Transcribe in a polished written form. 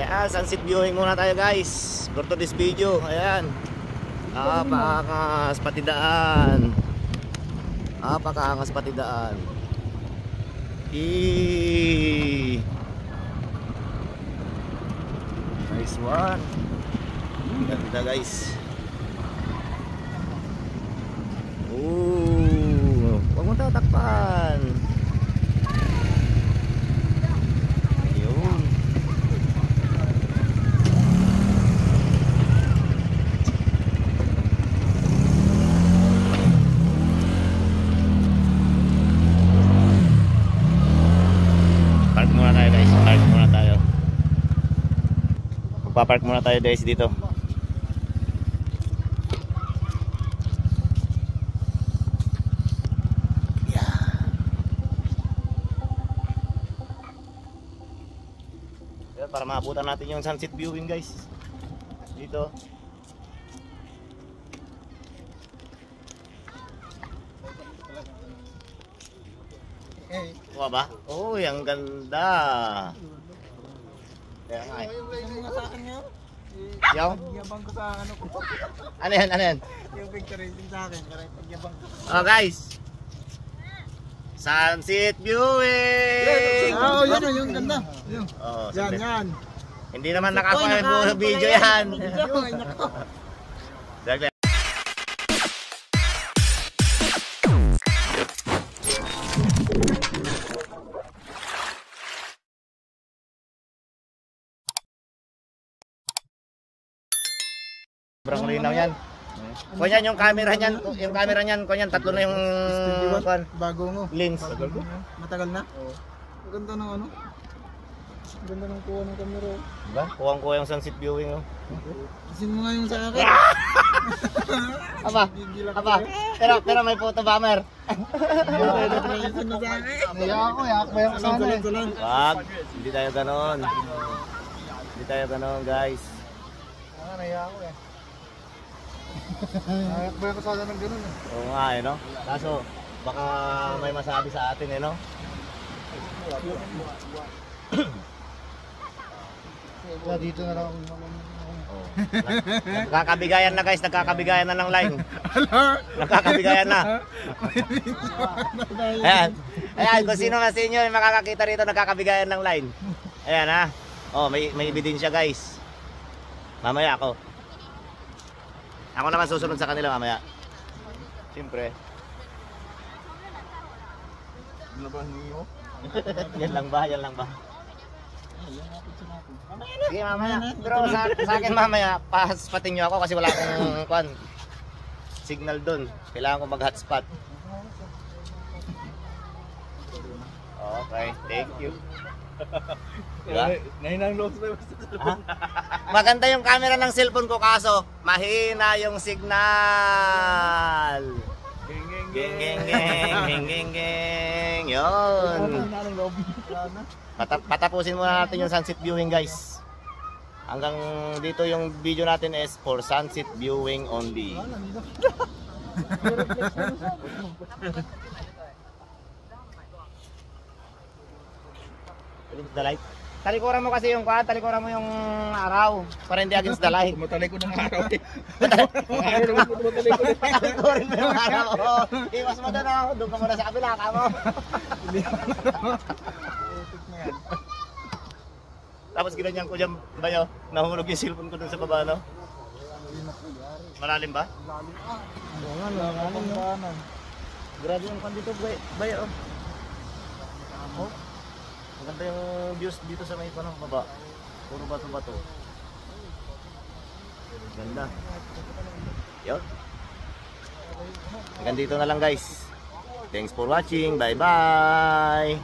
Ayan, sunset viewing muna tayo guys for today's video. Ayan, napakaangas pati daan. Napakaangas pati daan. Nice one. Ganda guys. Huwag mo tatakpan. Yun. Park muna tayo guys. Park muna tayo. Magpapark muna tayo guys dito. Para maabutan natin yung sunset viewing guys dito. Kuha ba? Oh, ang ganda. Kaya nga eh. Yung? Pagyabang ko sa ano ko. Ano yan? Ano yan? Yung picture din sa akin. Pagyabang ko. Oh guys, sunset viewing! Oh, yan o, yung ganda. Oh, Yan, yan. hindi naman nakakuha video yan. Saglit. Sobrang linaw yan. Kunyan yung camera niyan, kunyan tatlo na yung Bago mo. lens. Matagal na? Oo. Maganda ng ano? Ganda ng kuha ng camera. Diba? Kuwang-kuha yung sunset viewing. Oh. Isin mo nga yung sa akin. Aba, pero may photo bomber. Isin mo sa akin. Yak ba yung kasama? Wag, hindi tayo ganon. Hindi tayo ganon guys. Naiya ako eh. Yak ba yung kasama ng ganun eh? Oo nga eh no. Kaso, baka may masabi sa atin eh no. Dito na lang. Nagkakabigayan na guys, nagkakabigayan na ng line. Nagkakabigayan na. Ayan. Ayan, kung sino nga sa inyo yung makakakita rito nagkakabigayan ng line. Ayan ha. Oh, may ebidensya guys. Mamaya ako. Ako naman susunod sa kanila mamaya. Siyempre. Yan lang ba? Yan lang ba? Sige mamaya. Pero sa akin mamaya, paspatin nyo ako kasi wala akong signal dun. Kailangan ko mag-hotspot. Okay, thank you. Diba? Nahinang loss ba? Maganda yung camera ng cellphone ko kaso mahina yung signal. Geng geng geng geng geng. Yun. Patapusin muna natin yung sunset viewing guys. Hanggang dito yung video natin is for sunset viewing only. The light. Talikuran mo kasi yung kwan, talikuran mo yung araw para hindi against the light. Matalikod ng araw eh. Talikurin mo yung araw. Oh, iwas mo doon ako. Doon ka muna sa kabila ka mo. Tapos ginanyan ko dyan bayo. Nahulog yung cellphone ko doon sa baba no. Malalim ba? Malalim. Grabe yung kwan dito bayo. Oh. Maganda yung views dito sa may panang baba. Puro bato-bato. Ganda. Yun. Hanggang dito na lang guys. Thanks for watching. Bye bye.